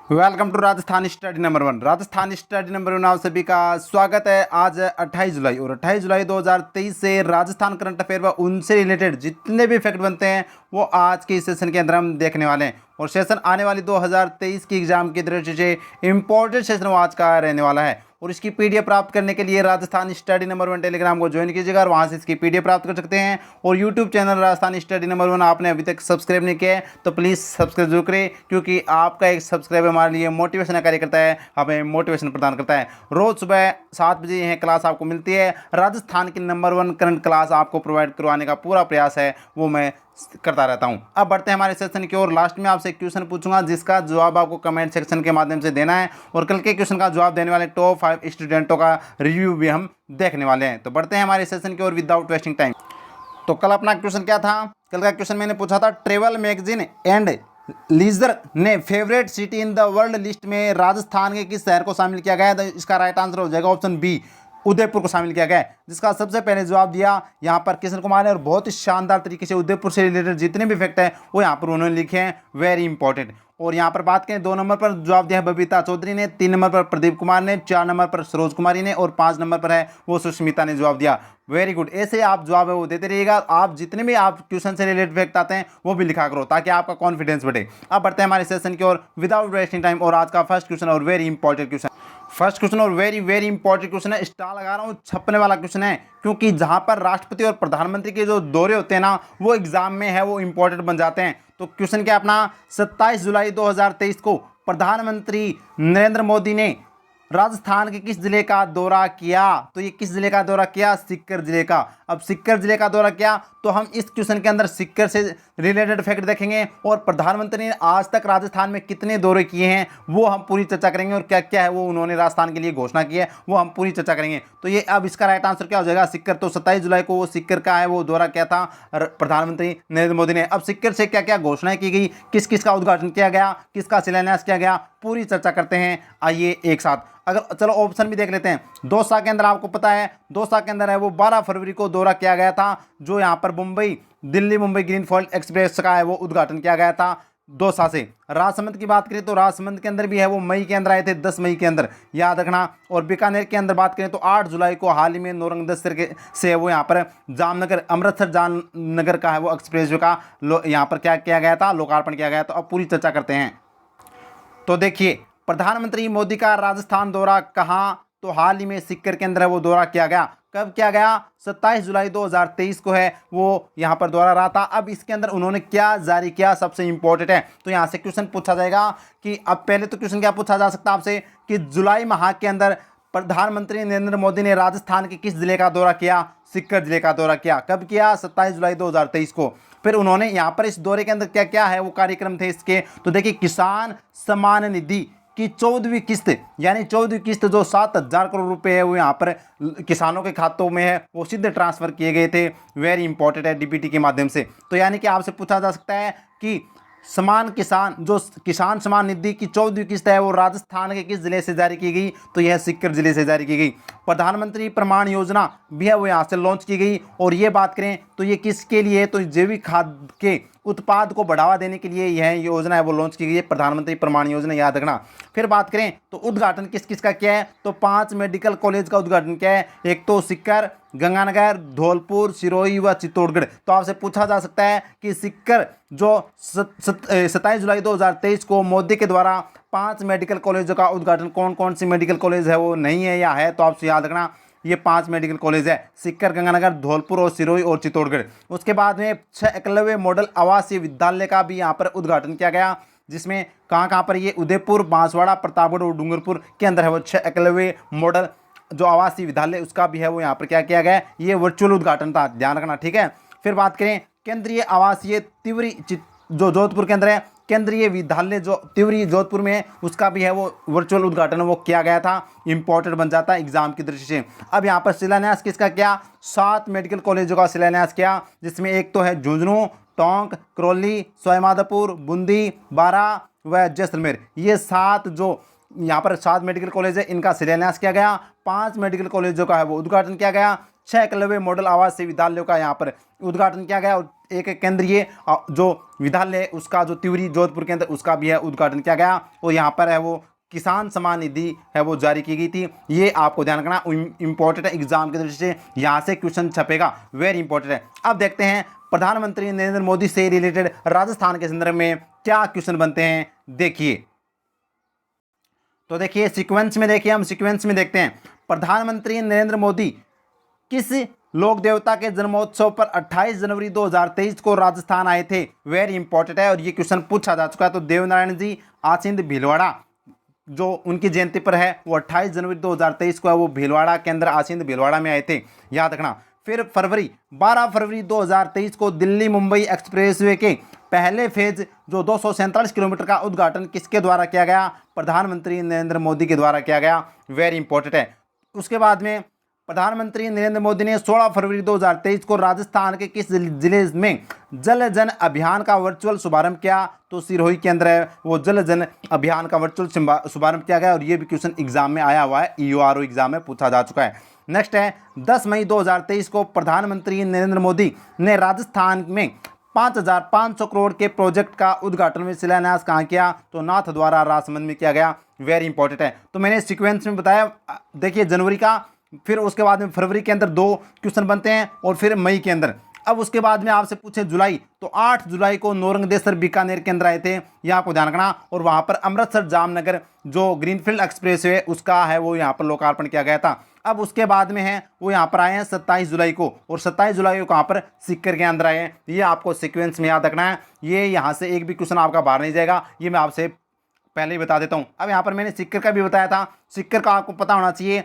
Welcome to Rajasthan study number 1। Rajasthan study number 1 आप सभी का स्वागत है। आज 28 जुलाई और 28 जुलाई 2023 से राजस्थान करंट अफेयर व उनसे रिलेटेड जितने भी फैक्ट बनते हैं वो आज के इस सेशन के अंदर हम देखने वाले हैं। और सेशन आने वाली 2023 की एग्जाम की दृष्टि से इंपॉर्टेंट सेशन वो आज का रहने वाला है। और इसकी पीडीएफ प्राप्त करने के लिए राजस्थान स्टडी नंबर 1 टेलीग्राम को ज्वाइन कीजिएगा और वहाँ से इसकी पीडीएफ प्राप्त कर सकते हैं। और YouTube channel Rajasthan study number 1 आपने अभी तक सब्सक्राइब नहीं किया है तो प्लीज़ सब्सक्राइब जरूर करें, क्योंकि आपका एक सब्सक्राइब हमारे लिए मोटिवेशन का कार्य करता है, हमें मोटिवेशन प्रदान करता है। रोज़ सुबह 7 बजे यह क्लास आपको मिलती है। राजस्थान की नंबर 1 करंट क्लास आपको प्रोवाइड करवाने का पूरा प्रयास है, वो मैं करता रहता हूं। अब बढ़ते हैं हमारे सेशन की ओर। लास्ट में आपसे एक क्वेश्चन पूछूंगा जिसका जवाब आपको कमेंट सेक्शन के माध्यम से देना है। और कल के क्वेश्चन का जवाब देने वाले टॉप 5 स्टूडेंटों का रिव्यू भी हम देखने वाले हैं। तो बढ़ते हैं हमारे सेशन की ओर विदाउट वेस्टिंग टाइम। तो कल अपना क्वेश्चन क्या था? कल का क्वेश्चन मैंने पूछा था ट्रेवल मैगजीन एंड लीजर ने favourite city in the world list में राजस्थान के किस शहर को शामिल किया गया है? तो इसका राइट आंसर हो जाएगा ऑप्शन बी, उदयपुर को शामिल किया गया है। जिसका सबसे पहले जवाब दिया यहाँ पर किशन कुमार ने, और बहुत ही शानदार तरीके से उदयपुर से रिलेटेड जितने भी फैक्ट हैं वो यहाँ पर उन्होंने लिखे हैं, वेरी इंपॉर्टेंट। और यहाँ पर बात करें 2 नंबर पर जवाब दिया है बबीता चौधरी ने, 3 नंबर पर प्रदीप कुमार ने, 4 नंबर पर सरोज कुमारी ने और 5 नंबर पर है वो सुष्मिता ने जवाब दिया। Very good. ऐसे आप जवाब है वो देते रहिएगा। आप जितने भी आप क्वेश्चन से रिलेटेड फैक्ट आते हैं वो भी लिखा करो ताकि आपका कॉन्फिडेंस बढ़े। अब बढ़ते हैं हमारे सेशन की ओर विदाउट वेस्टिंग टाइम। और आज का फर्स्ट क्वेश्चन और very important question, first question और वेरी वेरी इंपॉर्टेंट क्वेश्चन है। स्टार लगा रहा हूँ, छपने वाला क्वेश्चन है, क्योंकि जहां पर राष्ट्रपति और प्रधानमंत्री के जो दौरे होते हैं ना वो एग्जाम में है वो इंपॉर्टेंट बन जाते हैं। तो क्वेश्चन क्या अपना 27 जुलाई 2023 को प्रधानमंत्री नरेंद्र मोदी ने राजस्थान के किस जिले का दौरा किया? तो ये किस जिले का दौरा किया? सीकर जिले का। अब सीकर जिले का दौरा किया तो हम इस क्वेश्चन के अंदर सीकर से रिलेटेड फैक्ट देखेंगे और प्रधानमंत्री ने आज तक राजस्थान में कितने दौरे किए हैं वो हम पूरी चर्चा करेंगे, और क्या क्या है वो उन्होंने राजस्थान के लिए घोषणा की है वो हम पूरी चर्चा करेंगे। तो ये अब इसका राइट आंसर क्या हो जाएगा? सीकर। तो 27 जुलाई को वो सीकर का है वो दौरा किया था प्रधानमंत्री नरेंद्र मोदी ने। अब सीकर से क्या क्या घोषणाएं की गई, किस किस का उद्घाटन किया गया, किसका शिलान्यास किया गया, पूरी चर्चा करते हैं। आइए एक साथ, अगर चलो ऑप्शन भी देख लेते हैं। दौसा के अंदर आपको पता है दौसा के अंदर है वो 12 फरवरी को दौरा किया गया था, जो यहाँ पर मुंबई दिल्ली मुंबई ग्रीनफील्ड एक्सप्रेस का है वो उद्घाटन किया गया था दौसा से। राजसमंद की बात करें तो राजसमंद के अंदर भी है वो मई के अंदर आए थे, 10 मई के अंदर, याद रखना। और बीकानेर के अंदर बात करें तो 8 जुलाई को हाल ही में नौरंगदस्तर के से वो यहाँ पर जामनगर अमृतसर जामनगर का है वो एक्सप्रेस वे का यहाँ पर क्या किया गया था, लोकार्पण किया गया। तो अब पूरी चर्चा करते हैं। तो देखिए प्रधानमंत्री मोदी का राजस्थान दौरा कहाँ? तो हाल ही में सीकर के अंदर है वो दौरा किया गया। कब किया गया? 27 जुलाई 2023 को है वो यहाँ पर दौरा रहा था। अब इसके अंदर उन्होंने क्या जारी किया सबसे इंपॉर्टेंट है। तो यहाँ से क्वेश्चन पूछा जाएगा कि अब पहले तो क्वेश्चन क्या पूछा जा सकता है आपसे कि जुलाई माह के अंदर प्रधानमंत्री नरेंद्र मोदी ने राजस्थान के किस जिले का दौरा किया? सीकर जिले का दौरा किया। कब किया? 27 जुलाई 2023 को। फिर उन्होंने यहाँ पर इस दौरे के अंदर क्या क्या है वो कार्यक्रम थे इसके। तो देखिए किसान सम्मान निधि की 14वीं किस्त, यानी 14वीं किस्त जो 7,000 करोड़ रुपए है वो यहाँ पर किसानों के खातों में है वो सीधे ट्रांसफर किए गए थे। वेरी इंपॉर्टेंट है डीबीटी के माध्यम से। तो यानी कि आपसे पूछा जा सकता है कि समान किसान जो किसान सम्मान निधि की 14वीं किस्त है वो राजस्थान के किस जिले से जारी की गई? तो यह सीकर जिले से जारी की गई। प्रधानमंत्री प्रमाण योजना भी है वो यहाँ से लॉन्च की गई। और ये बात करें तो ये किसके लिए? तो जैविक खाद के उत्पाद को बढ़ावा देने के लिए यह योजना है वो लॉन्च की गई है, प्रधानमंत्री प्रमाण योजना, याद रखना। फिर बात करें तो उद्घाटन किस किस का किया है? तो 5 मेडिकल कॉलेज का उद्घाटन किया है, एक तो सीकर, गंगानगर, धौलपुर, सिरोही व चित्तौड़गढ़। तो आपसे पूछा जा सकता है कि सीकर जो 27 जुलाई 2023 को मोदी के द्वारा 5 मेडिकल कॉलेजों का उद्घाटन, कौन कौन सी मेडिकल कॉलेज है वो नहीं है या है? तो आपसे याद रखना ये 5 मेडिकल कॉलेज है, सीकर, गंगानगर, धौलपुर और सिरोही और चित्तौड़गढ़। उसके बाद में 6 एकलव्य मॉडल आवासीय विद्यालय का भी यहाँ पर उद्घाटन किया गया, जिसमें कहाँ पर ये उदयपुर, बांसवाड़ा, प्रतापगढ़ और डूंगरपुर के अंदर है वो 6 एकलव्य मॉडल जो आवासीय विद्यालय उसका भी है वो यहाँ पर क्या किया गया? ये वर्चुअल उद्घाटन था, ध्यान रखना, ठीक है। फिर बात करें केंद्रीय आवासीय तिवरी जो जोधपुर के अंदर है, केंद्रीय विद्यालय जो तिवरी जोधपुर में है उसका भी है वो वर्चुअल उद्घाटन वो किया गया था, इंपॉर्टेंट बन जाता है एग्जाम की दृष्टि से। अब यहाँ पर शिलान्यास किसका किया? 7 मेडिकल कॉलेजों का शिलान्यास किया, जिसमें एक तो है झुंझुनू, टोंक, करौली, सवाईमाधोपुर, बूंदी, बारा व जैसलमेर। ये 7 जो यहाँ पर 7 मेडिकल कॉलेज है इनका शिलान्यास किया गया। 5 मेडिकल कॉलेजों का है वो उद्घाटन किया गया। 6 एकलव्य मॉडल आवासीय विद्यालयों का यहाँ पर उद्घाटन किया गया। और एक केंद्रीय जो विद्यालय उसका जो त्रिपुरी जोधपुर के अंदर उसका भी है उद्घाटन किया गया। और यहाँ पर है वो किसान सम्मान निधि है वो जारी की गई थी। ये आपको ध्यान रखना इंपॉर्टेंट है, एग्जाम की दृष्टि से यहाँ से क्वेश्चन छपेगा, वेरी इंपॉर्टेंट है। अब देखते हैं प्रधानमंत्री नरेंद्र मोदी से रिलेटेड राजस्थान के संदर्भ में क्या क्वेश्चन बनते हैं, देखिए। तो देखिए सीक्वेंस में, देखिए हम सीक्वेंस में देखते हैं। प्रधानमंत्री नरेंद्र मोदी किस लोक देवता के जन्मोत्सव पर 28 जनवरी 2023 को राजस्थान आए थे, वेरी इंपॉर्टेंट है और ये क्वेश्चन पूछा जा चुका है। तो देवनारायण जी आसिंद भीलवाड़ा जो उनकी जयंती पर है वो 28 जनवरी 2023 को है, वो भीलवाड़ा के अंदर आसिंद भीलवाड़ा में आए थे, याद रखना। फिर 12 फरवरी 2023 को दिल्ली मुंबई एक्सप्रेसवे के पहले फेज जो 247 किलोमीटर का उद्घाटन किसके द्वारा किया गया, प्रधानमंत्री नरेंद्र मोदी के द्वारा किया गया, वेरी इंपॉर्टेंट है। उसके बाद में प्रधानमंत्री नरेंद्र मोदी ने 16 फरवरी 2023 को राजस्थान के किस जिले में जल जन अभियान का वर्चुअल शुभारंभ किया, तो सिरोही के अंदर है वो जल जन अभियान का वर्चुअल शुभारंभ किया गया। और ये भी क्वेश्चन एग्जाम में आया हुआ है, EORO एग्जाम में पूछा जा चुका है। नेक्स्ट है 10 मई 2023 को प्रधानमंत्री नरेंद्र मोदी ने राजस्थान में 5,500 करोड़ के प्रोजेक्ट का उद्घाटन में शिलान्यास कहाँ किया, तो नाथ द्वारा राजसमंद में किया गया, वेरी इंपॉर्टेंट है। तो मैंने सीक्वेंस में बताया, देखिए जनवरी का, फिर उसके बाद में फरवरी के अंदर 2 क्वेश्चन बनते हैं और फिर मई के अंदर। अब उसके बाद में आपसे पूछे जुलाई, तो 8 जुलाई को नौरंगदेसर बीकानेर के अंदर आए थे, ये आपको ध्यान रखना। और वहाँ पर अमृतसर जामनगर जो ग्रीनफील्ड एक्सप्रेस है उसका है वो यहाँ पर लोकार्पण किया गया था। अब उसके बाद में है वो यहाँ पर आए हैं 27 जुलाई को, और 27 जुलाई को कहाँ पर सीकर के अंदर आए हैं, ये आपको सीक्वेंस में याद रखना है। ये यहाँ से एक भी क्वेश्चन आपका बाहर नहीं जाएगा, ये मैं आपसे पहले ही बता देता हूँ। अब यहाँ पर मैंने सीकर का भी बताया था, सीकर का आपको पता होना चाहिए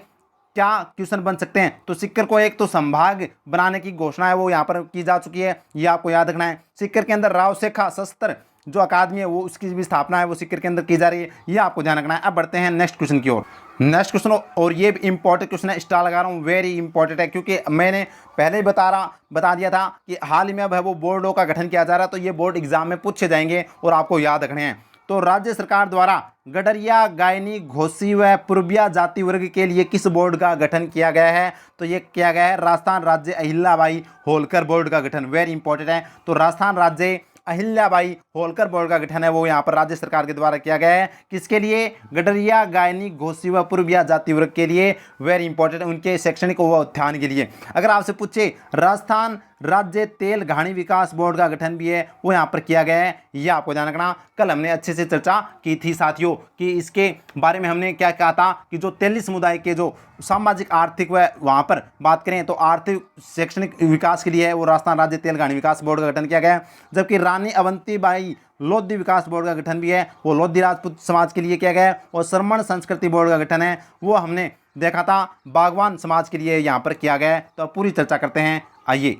क्या क्वेश्चन बन सकते हैं। तो सीकर को एक तो संभाग बनाने की घोषणा है वो यहाँ पर की जा चुकी है, ये आपको याद रखना है। सीकर के अंदर राव शेखा सशस्त्र जो अकादमी है वो उसकी भी स्थापना है वो सीकर के अंदर की जा रही है, ये आपको ध्यान रखना है। अब बढ़ते हैं नेक्स्ट क्वेश्चन की ओर। नेक्स्ट क्वेश्चन, और ये भी इंपॉर्टेंट क्वेश्चन है, स्टार लगा रहा हूँ, वेरी इंपॉर्टेंट है, क्योंकि मैंने पहले ही बता दिया था कि हाल ही में अब है वो बोर्डों का गठन किया जा रहा है, तो ये बोर्ड एग्जाम में पूछे जाएंगे और आपको याद रखने हैं। तो राज्य सरकार द्वारा गडरिया, गायनी, घोसी व पूर्विया जाति वर्ग के लिए किस बोर्ड का गठन किया गया है, तो ये किया गया है राजस्थान राज्य अहिल्याबाई होलकर बोर्ड का गठन, वेरी इंपॉर्टेंट है। तो राजस्थान राज्य अहिल्याबाई होलकर बोर्ड का गठन है वो यहाँ पर राज्य सरकार के द्वारा किया गया है, किसके लिए, गडरिया, गायनी, घोसी व पूर्विया जाति वर्ग के लिए, वेरी इंपॉर्टेंट, उनके शैक्षणिक व उत्थान के लिए। अगर आपसे पूछे राजस्थान राज्य तेल घानी विकास बोर्ड का गठन भी है वो यहाँ पर किया गया है, ये आपको ध्यान रखना। कल हमने अच्छे से चर्चा की थी साथियों कि इसके बारे में हमने क्या कहा था कि जो तेली समुदाय के जो सामाजिक आर्थिक व वहाँ पर बात करें तो आर्थिक शैक्षणिक विकास के लिए है वो राजस्थान राज्य तेल घानी विकास बोर्ड का गठन किया गया है। जबकि रानी अवंतीबाई लोधी विकास बोर्ड का गठन भी है वो लोधी राजपूत समाज के लिए किया गया है। और श्रमण संस्कृति बोर्ड का गठन है वो हमने देखा था बागवान समाज के लिए यहाँ पर किया गया है। तो अब पूरी चर्चा करते हैं, आइए।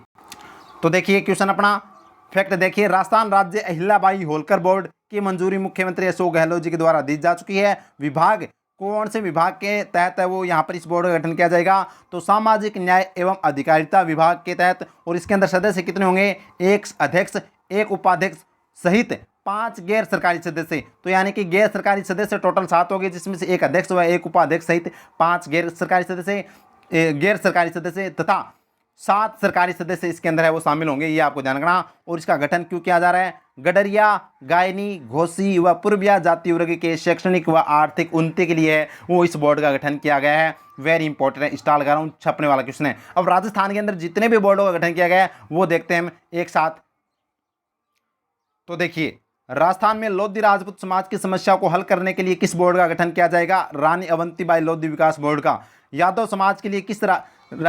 तो देखिए क्वेश्चन अपना फैक्ट देखिए, राजस्थान राज्य अहिल्याबाई होलकर बोर्ड की मंजूरी मुख्यमंत्री अशोक गहलोत जी के द्वारा दी जा चुकी है। विभाग कौन से विभाग के तहत है वो यहाँ पर इस बोर्ड का गठन किया जाएगा, तो सामाजिक न्याय एवं अधिकारिता विभाग के तहत। और इसके अंदर सदस्य कितने होंगे, एक अध्यक्ष, एक उपाध्यक्ष सहित 5 गैर सरकारी सदस्य। तो यानी कि गैर सरकारी सदस्य टोटल 7 हो गए, जिसमें से एक अध्यक्ष व एक उपाध्यक्ष सहित 5 गैर सरकारी सदस्य तथा 7 सरकारी सदस्य इसके अंदर है वो शामिल होंगे, ये आपको ध्यान रखना। और इसका गठन क्यों किया जा रहा है, गडरिया, गायनी, घोसी व पूर्विया जाति वर्ग के शैक्षणिक व आर्थिक उन्नति के लिए वो इस बोर्ड का गठन किया गया है, वेरी इंपॉर्टेंट है, स्टार लगा रहा हूँ, छपने वाला क्वेश्चन है। अब राजस्थान के अंदर जितने भी बोर्डों का गठन किया गया है वो देखते हैं हम एक साथ। तो देखिए राजस्थान में लोधी राजपूत समाज की समस्या को हल करने के लिए किस बोर्ड का गठन किया जाएगा, रानी अवंतीबाई लोधी विकास बोर्ड का। यादव समाज के लिए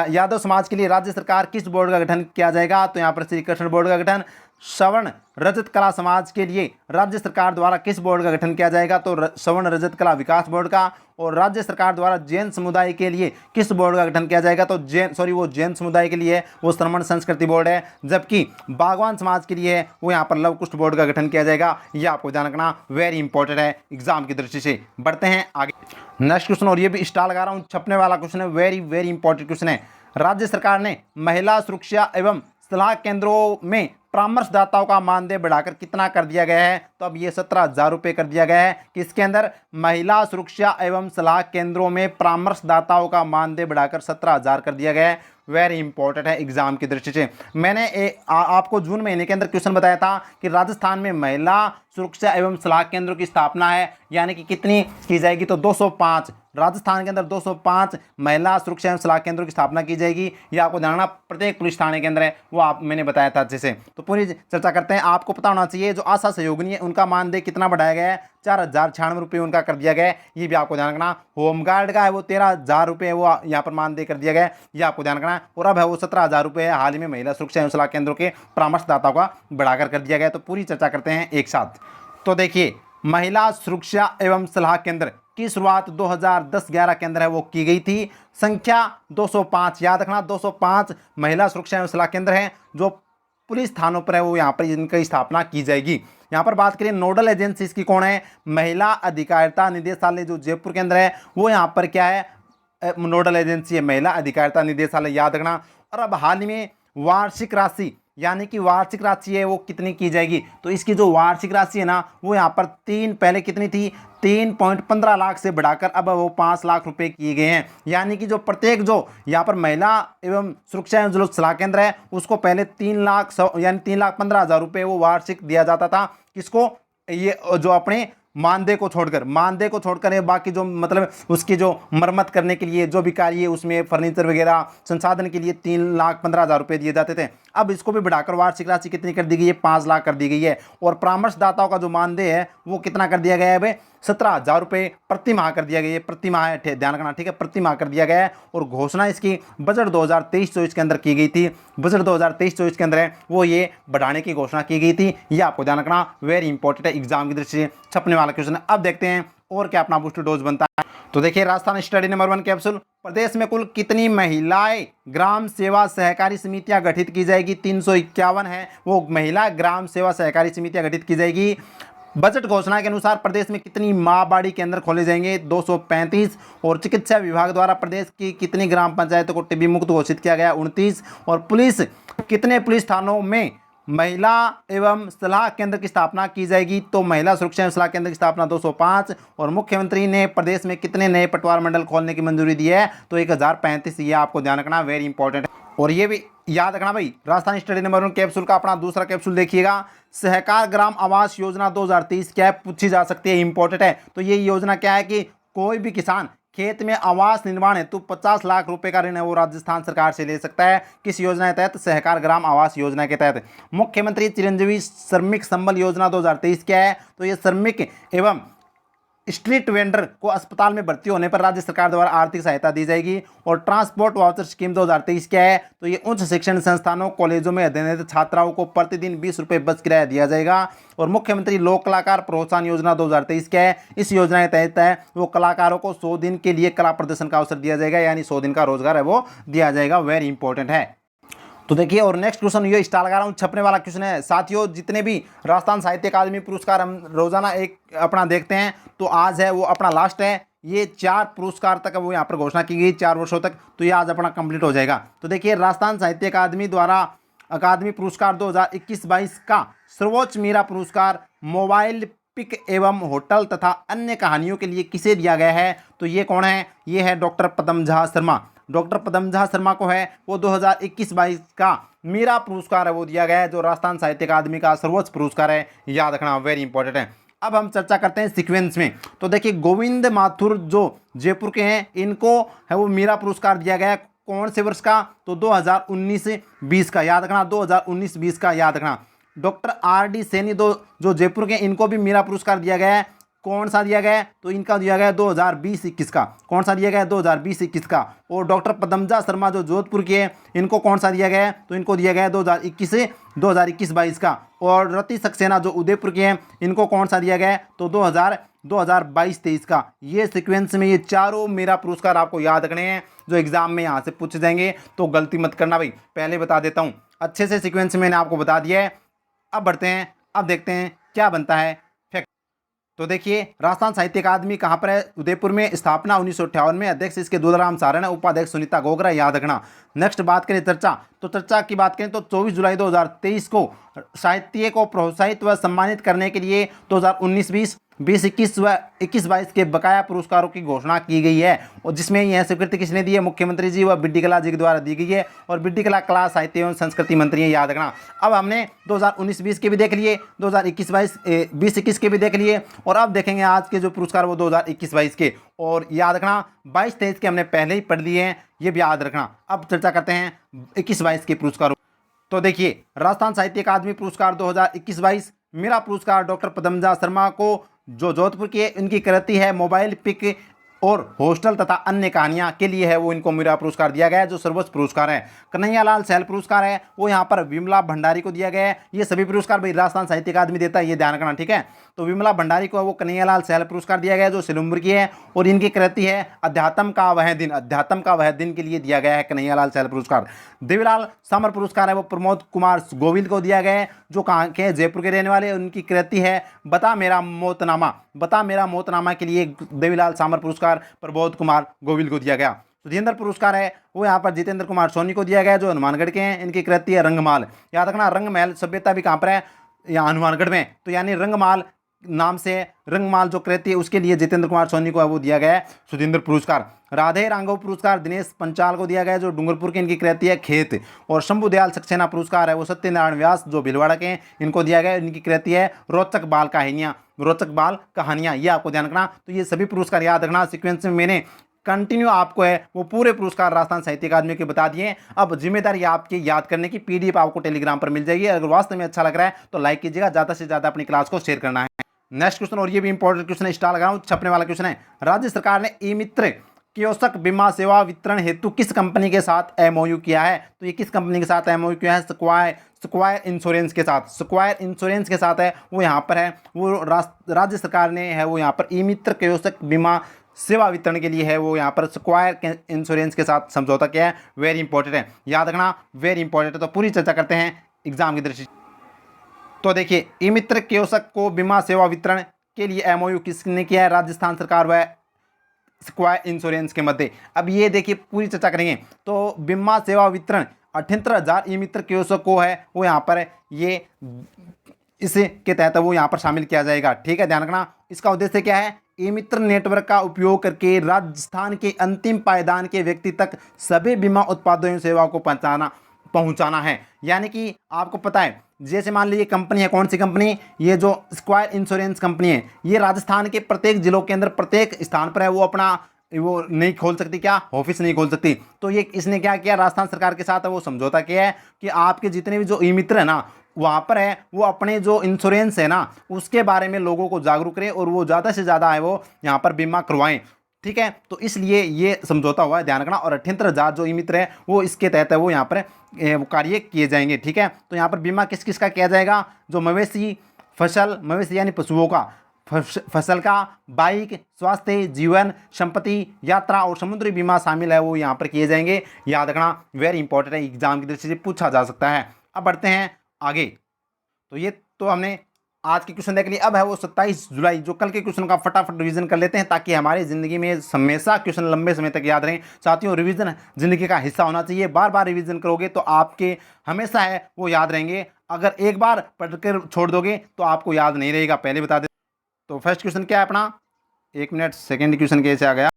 यादव समाज के लिए राज्य सरकार किस बोर्ड का गठन किया जाएगा, तो यहाँ पर श्री कृष्ण बोर्ड का गठन। श्रवण रजत कला समाज के लिए राज्य सरकार द्वारा किस बोर्ड का गठन किया जाएगा, तो श्रवण रजत कला विकास बोर्ड का। और राज्य सरकार द्वारा जैन समुदाय के लिए किस बोर्ड का गठन किया जाएगा, तो जैन समुदाय के लिए वो श्रमण संस्कृति बोर्ड है। जबकि बागवान समाज के लिए वो यहाँ पर लव कुष्ठ बोर्ड का गठन किया जाएगा, ये आपको ध्यान रखना, वेरी इंपॉर्टेंट है एग्जाम की दृष्टि से। बढ़ते हैं आगे नेक्स्ट क्वेश्चन, और ये भी स्टार लगा रहा हूँ, छपने वाला क्वेश्चन है, वेरी वेरी इंपॉर्टेंट क्वेश्चन है। राज्य सरकार ने महिला सुरक्षा एवं सलाह केंद्रों में परामर्शदाताओं का मानदेय बढ़ाकर कितना कर दिया गया है, तो अब ये 17,000 रुपये कर दिया गया है। किसके अंदर, महिला सुरक्षा एवं सलाह केंद्रों में परामर्शदाताओं का मानदेय बढ़ाकर 17,000 कर दिया गया है, वेरी इंपॉर्टेंट है एग्जाम की दृष्टि से। मैंने आपको जून महीने के अंदर क्वेश्चन बताया था कि राजस्थान में महिला सुरक्षा एवं सलाह केंद्रों की स्थापना है, यानी कि कितनी की जाएगी, तो 205। राजस्थान के अंदर 205 महिला सुरक्षा एवं सलाह केंद्रों की स्थापना की जाएगी। ये आपको ध्यान रखना, प्रत्येक पुलिस थाने के अंदर है, वो आप मैंने बताया था अच्छे से। तो पूरी चर्चा करते हैं। आपको पता होना चाहिए जो आशा सहयोगिनी है उनका मानदेय कितना बढ़ाया गया है, 4,096 रुपये उनका कर दिया गया है। ये भी आपको ध्यान रखना। होमगार्ड का है वो 13,000 रुपये वो यहाँ पर मानदेय कर दिया गया है, ये आपको ध्यान रखना। और अब है वो 17,000 रुपये हाल ही में महिला सुरक्षा एवं सलाह केंद्रों के परामर्शदाताओं का बढ़ाकर कर दिया गया है। तो पूरी चर्चा करते हैं एक साथ। तो देखिए, महिला सुरक्षा एवं सलाह केंद्र की शुरुआत 2010-11 के अंदर है वो की गई थी। संख्या 205, याद रखना 205 महिला सुरक्षा एवं सलाह केंद्र हैं जो पुलिस थानों पर है वो यहाँ पर इनकी स्थापना की जाएगी। यहाँ पर बात करें नोडल एजेंसी इसकी कौन है, महिला अधिकारिता निदेशालय जो जयपुर के अंदर है वो यहाँ पर क्या है, नोडल एजेंसी है महिला अधिकारिता निदेशालय, याद रखना। और अब हाल ही में वार्षिक राशि, यानी कि वार्षिक राशि है वो कितनी की जाएगी, तो इसकी जो वार्षिक राशि है ना वो यहाँ पर पहले कितनी थी, 3.15 लाख से बढ़ाकर अब वो 5 लाख रुपए किए गए हैं। यानी कि जो प्रत्येक जो यहाँ पर महिला एवं सुरक्षा एवं जो सलाह केंद्र है उसको पहले 3,15,000 रुपये वो वार्षिक दिया जाता था। किसको, ये जो अपने मानदेय को छोड़कर ये बाकी जो मतलब उसकी जो मरम्मत करने के लिए जो भी कार्य है उसमें फर्नीचर वगैरह संसाधन के लिए 3,15,000 रुपये दिए जाते थे। अब इसको भी बढ़ाकर वार्षिक राशि कितनी कर दी गई है, 5 लाख कर दी गई है। और परामर्शदाताओं का जो मानदेय है वो कितना कर दिया गया है भाई, 17,000 रुपये प्रति माह कर दिया गया है। प्रति माह है, ध्यान रखना, ठीक है, प्रति माह कर दिया गया है। और घोषणा इसकी बजट 2023-24 के अंदर की गई थी। बजट 2023-24 के अंदर है वो ये बढ़ाने की घोषणा की गई थी। ये आपको ध्यान रखना, वेरी इंपॉर्टेंट है, एग्जाम की दृष्टि से छपने वाला क्वेश्चन है। अब देखते हैं और क्या अपना बूस्टर डोज बनता है। तो देखिए, राजस्थान स्टडी नंबर 1 कैप्सूल, प्रदेश में कुल कितनी महिलाएं ग्राम सेवा सहकारी समितियां गठित की जाएगी, 351 है वो महिला ग्राम सेवा सहकारी समितियां गठित की जाएगी। बजट घोषणा के अनुसार प्रदेश में कितनी माँ बाड़ी केंद्र खोले जाएंगे, 235। और चिकित्सा विभाग द्वारा प्रदेश की कितनी ग्राम पंचायतों को टीबी मुक्त घोषित किया गया, 29। और पुलिस, कितने पुलिस थानों में महिला एवं सलाह केंद्र की स्थापना की जाएगी, तो महिला सुरक्षा एवं सलाह केंद्र की स्थापना 205। और मुख्यमंत्री ने प्रदेश में कितने नए पटवार मंडल खोलने की मंजूरी दी है, तो 1035। ये आपको ध्यान रखना, वेरी इंपॉर्टेंट है। और ये भी याद रखना भाई, राजस्थान स्टडी नंबर 1 कैप्सूल का अपना दूसरा कैप्सूल देखिएगा, सहकार ग्राम आवास योजना 2023 क्या पूछी जा सकती है, इंपॉर्टेंट है। तो ये योजना क्या है कि कोई भी किसान खेत में आवास निर्माण हेतु 50 लाख रुपए का ऋण है वो राजस्थान सरकार से ले सकता है। किस योजना के तहत, सहकार ग्राम आवास योजना के तहत। मुख्यमंत्री चिरंजीवी श्रमिक संबल योजना 2023 क्या है, तो ये श्रमिक एवं स्ट्रीट वेंडर को अस्पताल में भर्ती होने पर राज्य सरकार द्वारा आर्थिक सहायता दी जाएगी। और ट्रांसपोर्ट वाउचर स्कीम 2023 क्या है, तो ये उच्च शिक्षण संस्थानों कॉलेजों में अध्ययनरत छात्राओं को प्रतिदिन 20 रुपये बस किराया दिया जाएगा। और मुख्यमंत्री लोक कलाकार प्रोत्साहन योजना 2023 क्या है, इस योजना के तहत है वो कलाकारों को 100 दिन के लिए कला प्रदर्शन का अवसर दिया जाएगा, यानी 100 दिन का रोजगार है वो दिया जाएगा, वेरी इंपॉर्टेंट है। तो देखिए, और नेक्स्ट क्वेश्चन ये स्टार लगा रहा हूँ, छपने वाला क्वेश्चन है साथियों। जितने भी राजस्थान साहित्य अकादमी पुरस्कार हम रोजाना एक अपना देखते हैं, तो आज है वो अपना लास्ट है। ये 4 पुरस्कार तक वो यहाँ पर घोषणा की गई 4 वर्षों तक, तो ये आज अपना कंप्लीट हो जाएगा। तो देखिए, राजस्थान साहित्य अकादमी द्वारा अकादमी पुरस्कार 2021-22 का सर्वोच्च मीरा पुरस्कार मोबाइल पिक एवं होटल तथा अन्य कहानियों के लिए किसे दिया गया है, तो ये कौन है, ये है डॉक्टर पदम झा शर्मा। डॉक्टर पदम झा शर्मा को है वो 2021-22 का मीरा पुरस्कार है वो दिया गया है, जो राजस्थान साहित्य अकादमी का सर्वोच्च पुरस्कार है, याद रखना, वेरी इंपॉर्टेंट है। अब हम चर्चा करते हैं सीक्वेंस में। तो देखिए, गोविंद माथुर जो जयपुर के हैं, इनको है वो मीरा पुरस्कार दिया गया है, कौन से वर्ष का, तो 2019-20 का, याद रखना, 2019-20 का, याद रखना। डॉक्टर RD सैनी जो जयपुर के, इनको भी मीरा पुरस्कार दिया गया है, कौन सा दिया गया है, तो इनका दिया गया है 2020-21 का, कौन सा दिया गया है, 2020-21 का। और डॉक्टर पदमजा शर्मा जो जोधपुर के हैं, इनको कौन सा दिया गया है, तो इनको दिया गया है 2021-22 का। और रति सक्सेना जो उदयपुर के हैं, इनको कौन सा दिया गया है, तो 2022-23 का। ये सीक्वेंस में ये चारों मेरा पुरस्कार आपको याद रखने हैं, जो एग्जाम में यहाँ से पूछे जाएंगे, तो गलती मत करना भाई, पहले बता देता हूँ अच्छे से, सीक्वेंस मैंने आपको बता दिया है। अब बढ़ते हैं, अब देखते हैं क्या बनता है फैक्ट। तो देखिए, राजस्थान साहित्य अकादमी कहाँ पर है, उदयपुर में, स्थापना 1958 में, अध्यक्ष इसके दुलाराम सारण है, उपाध्यक्ष सुनीता गोगरा, याद रखना। नेक्स्ट बात करें चर्चा, तो चर्चा की बात करें तो 24 जुलाई 2023 को साहित्य को प्रोत्साहित व सम्मानित करने के लिए 2019-20 2021 व 21-22 के बकाया पुरस्कारों की घोषणा की गई है, और जिसमें यह स्वीकृति किसने दी है? मुख्यमंत्री जी व बिड्डी कला जी के द्वारा दी गई है। और बिड्डी कला साहित्य एवं संस्कृति मंत्री हैं, याद रखना। अब हमने 2019-20 के भी देख लिए, 2021-22 के भी देख लिए, और अब देखेंगे आज के जो पुरस्कार वो 2021-22 के। और याद रखना 22-23 के हमने पहले ही पढ़ लिए हैं, ये भी याद रखना। अब चर्चा करते हैं 21-22 के पुरस्कारों। तो देखिए, राजस्थान साहित्य अकादमी पुरस्कार 2021-22, मेरा पुरस्कार डॉक्टर पदमजा शर्मा को, जो जोधपुर की है, इनकी कृति है मोबाइल पिक और हॉस्टल तथा अन्य कहानियां के लिए है, वो इनको मेरा पुरस्कार दिया गया है, जो सर्वोच्च पुरस्कार है। कन्हैयालाल सहल पुरस्कार है, वो यहाँ पर विमला भंडारी को दिया गया है। ये सभी पुरस्कार भाई राजस्थान साहित्य अकादमी देता है, ये ध्यान रखना, ठीक है। तो विमला भंडारी को वो कन्हैयालाल सहल पुरस्कार दिया गया है, जो सिलुम्बर की है, और इनकी कृति है अध्यात्म का वह दिन, अध्यात्म का वह दिन के लिए दिया गया है कन्हैयालाल सहल पुरस्कार। देवीलाल सामर पुरस्कार है वो प्रमोद कुमार गोविल को दिया गया है, जो कहाँ के जयपुर के रहने वाले, उनकी कृति है बता मेरा मोतनामा, बता मेरा मोतनामा के लिए देवीलाल सामर पुरस्कार प्रमोद कुमार गोविल को दिया गया। सुधींद्र पुरस्कार है वो यहाँ पर जितेंद्र कुमार सोनी को दिया गया, जो हनुमानगढ़ के हैं, इनकी कृति है रंगमाल। याद रखना, रंगमहल सभ्यता भी कहाँ पर है? यहाँ हनुमानगढ़ में, तो यानी रंगमाल नाम से रंगमाल जो कृति है उसके लिए जितेंद्र कुमार सोनी को वो दिया गया है सुधींद्र पुरस्कार। राधे रांगव पुरस्कार दिनेश पंचाल को दिया गया है, जो डूंगरपुर के, इनकी कृति है खेत। और शंभु दयाल सक्सेना पुरस्कार है वो सत्यनारायण व्यास, जो भीलवाड़ा के हैं, इनको दिया गया है, इनकी कृति है रोचक बाल कहानियाँ, रोचक बाल कहानियाँ, ये आपको ध्यान रखना। तो ये सभी पुरस्कार याद रखना, सीक्वेंस में मैंने कंटिन्यू आपको है वो पूरे पुरस्कार राजस्थान साहित्य अकादमी के बता दिए। अब जिम्मेदारी आपकी याद करने की, पीडीएफ आपको टेलीग्राम पर मिल जाएगी। अगर वास्तव में अच्छा लग रहा है तो लाइक कीजिएगा, ज़्यादा से ज़्यादा अपनी क्लास को शेयर करना है। नेक्स्ट क्वेश्चन, और ये भी इंपॉर्टेंट क्वेश्चन है, स्टार लगा रहा हूं, छपने वाला क्वेश्चन है। राज्य सरकार ने ई मित्र कियोस्क बीमा सेवा वितरण हेतु किस कंपनी के साथ एमओयू किया है? तो ये किस कंपनी के साथ एमओयू किया है? स्क्वायर इंश्योरेंस के साथ, स्क्वायर इंश्योरेंस के साथ है वो यहाँ पर है, वो राज्य सरकार ने है वो यहाँ पर ई मित्र कियोस्क बीमा सेवा वितरण के लिए है वो यहाँ पर स्क्वायर इंश्योरेंस के साथ समझौता किया है। वेरी इंपॉर्टेंट है, याद रखना, वेरी इंपॉर्टेंट है। तो पूरी चर्चा करते हैं एग्जाम की दृष्टि। तो देखिए, ई मित्र कियोस्क को बीमा सेवा वितरण के लिए एमओयू किसने किया है? राजस्थान सरकार व स्क्वायर इंश्योरेंस के मध्य। अब ये देखिए पूरी चर्चा करेंगे। तो बीमा सेवा वितरण 78,000 ई मित्र कियोस्क को है वो यहाँ पर ये इसके तहत वो यहाँ पर शामिल किया जाएगा, ठीक है, ध्यान रखना। इसका उद्देश्य क्या है? ई मित्र नेटवर्क का उपयोग करके राजस्थान के अंतिम पायदान के व्यक्ति तक सभी बीमा उत्पादों एवं सेवाओं को पहुंचाना है। यानी कि आपको पता है, जैसे मान लीजिए कंपनी है, कौन सी कंपनी? ये जो स्क्वायर इंश्योरेंस कंपनी है, ये राजस्थान के प्रत्येक जिलों के अंदर प्रत्येक स्थान पर है वो अपना वो नहीं खोल सकती, क्या ऑफिस नहीं खोल सकती। तो ये इसने क्या किया? राजस्थान सरकार के साथ वो समझौता किया है कि आपके जितने भी जो ई मित्र है ना वहाँ पर है वो अपने जो इंश्योरेंस है ना उसके बारे में लोगों को जागरूक करें और वो ज़्यादा से ज़्यादा है वो यहाँ पर बीमा करवाएं, ठीक है। तो इसलिए ये समझौता हुआ है, ध्यान रखना। और 78,000 जो ई मित्र है वो इसके तहत है वो यहाँ पर वो कार्य किए जाएंगे, ठीक है। तो यहाँ पर बीमा किस किस का किया जाएगा? जो मवेशी, फसल, मवेशी यानी पशुओं का, फसल का, बाइक, स्वास्थ्य, जीवन, संपत्ति, यात्रा और समुद्री बीमा शामिल है वो यहाँ पर किए जाएंगे, याद रखना। वेरी इंपॉर्टेंट है, एग्जाम की दृष्टि से पूछा जा सकता है। अब बढ़ते हैं आगे। तो ये तो हमने आज के क्वेश्चन देख लिए। अब है वो 27 जुलाई, जो कल के क्वेश्चन का फटाफट रिवीजन कर लेते हैं ताकि हमारी ज़िंदगी में हमेशा क्वेश्चन लंबे समय तक याद रहें। साथियों, रिवीजन ज़िंदगी का हिस्सा होना चाहिए, बार बार रिवीजन करोगे तो आपके हमेशा है वो याद रहेंगे। अगर एक बार पढ़कर छोड़ दोगे तो आपको याद नहीं रहेगा, पहले बता दें। तो फर्स्ट क्वेश्चन क्या है अपना? एक मिनट, सेकेंड क्वेश्चन कैसे आ गया?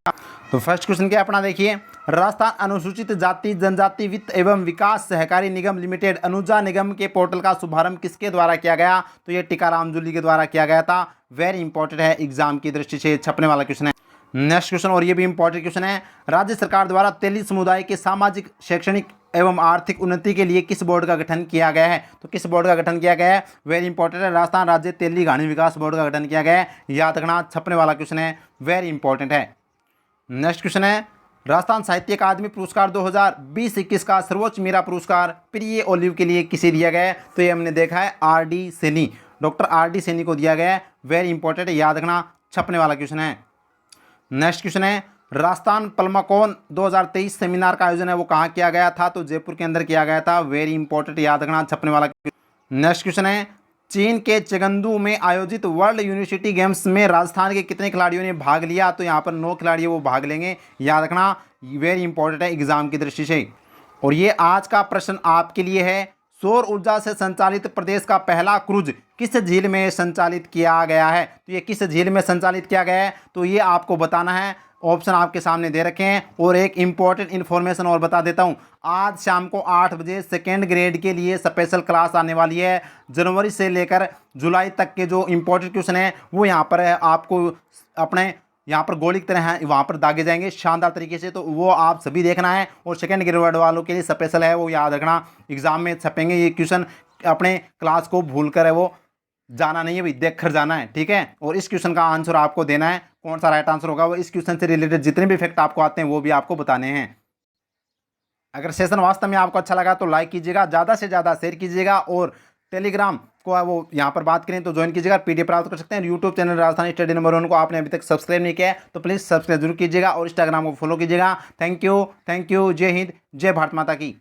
तो फर्स्ट क्वेश्चन क्या अपना देखिए, राजस्थान अनुसूचित जाति जनजाति वित्त एवं विकास सहकारी निगम लिमिटेड अनुजा निगम के पोर्टल का शुभारंभ किसके द्वारा किया गया? तो ये टीकाराम जूली के द्वारा किया गया था। वेरी इंपॉर्टेंट है, एग्जाम की दृष्टि से छपने वाला क्वेश्चन है। नेक्स्ट क्वेश्चन, और ये भी इंपॉर्टेंट क्वेश्चन है, राज्य सरकार द्वारा तेली समुदाय के सामाजिक, शैक्षणिक एवं आर्थिक उन्नति के लिए किस बोर्ड का गठन किया गया है? तो किस बोर्ड का गठन किया गया है? वेरी इंपॉर्टेंट है, राजस्थान राज्य तेली घाणी विकास बोर्ड का गठन किया गया है, याद रखना, छपने वाला क्वेश्चन है, वेरी इंपॉर्टेंट है। नेक्स्ट क्वेश्चन है, राजस्थान साहित्य अकादमी पुरस्कार 2020-21 का सर्वोच्च मेरा पुरस्कार प्रिय ओलिव के लिए किसे दिया गया है? तो ये हमने देखा है RD. Saini, doctor RD. Saini को दिया गया है, वेरी इंपॉर्टेंट है, याद रखना, छपने वाला क्वेश्चन है। नेक्स्ट क्वेश्चन है, राजस्थान पल्माकोन 2023 सेमिनार का आयोजन है वो कहाँ किया गया था? तो जयपुर के अंदर किया गया था, वेरी इंपॉर्टेंट, याद रखना, छपने वाला। नेक्स्ट क्वेश्चन है, चीन के चेगंदू में आयोजित वर्ल्ड यूनिवर्सिटी गेम्स में राजस्थान के कितने खिलाड़ियों ने भाग लिया? तो यहाँ पर 9 खिलाड़ी वो भाग लेंगे, याद रखना, वेरी इंपॉर्टेंट है एग्जाम की दृष्टि से। और ये आज का प्रश्न आपके लिए है, सौर ऊर्जा से संचालित प्रदेश का पहला क्रूज किस झील में संचालित किया गया है? तो ये किस झील में संचालित किया गया है, तो ये आपको बताना है। ऑप्शन आपके सामने दे रखे हैं। और एक इंपॉर्टेंट इन्फॉर्मेशन और बता देता हूँ, आज शाम को 8 बजे सेकेंड ग्रेड के लिए स्पेशल क्लास आने वाली है। जनवरी से लेकर जुलाई तक के जो इंपॉर्टेंट क्वेश्चन है वो यहाँ पर है, आपको अपने यहाँ पर गोली की तरह है वहाँ पर दागे जाएंगे शानदार तरीके से, तो वो आप सभी देखना है। और सेकेंड ग्रेड वालों के लिए स्पेशल है, वो याद रखना, एग्जाम में छपेंगे ये क्वेश्चन, अपने क्लास को भूल कर है वो जाना नहीं है भाई, देख कर जाना है, ठीक है। और इस क्वेश्चन का आंसर आपको देना है, कौन सा राइट आंसर होगा वो इस क्वेश्चन से रिलेटेड जितने भी फैक्ट आपको आते हैं वो भी आपको बताने हैं। अगर सेशन वास्तव में आपको अच्छा लगा तो लाइक कीजिएगा, ज़्यादा से ज़्यादा शेयर कीजिएगा, और टेलीग्राम को वो यहाँ पर बात करें तो ज्वाइन कीजिएगा, पीडीएफ प्राप्त कर सकते हैं। YouTube channel Rajasthan study number 1 को आपने अभी तक सब्सक्राइब नहीं किया है तो प्लीज़ सब्सक्राइब जरूर कीजिएगा, और इंस्टाग्राम को फॉलो कीजिएगा। थैंक यू, जय हिंद, जय भारत माता की।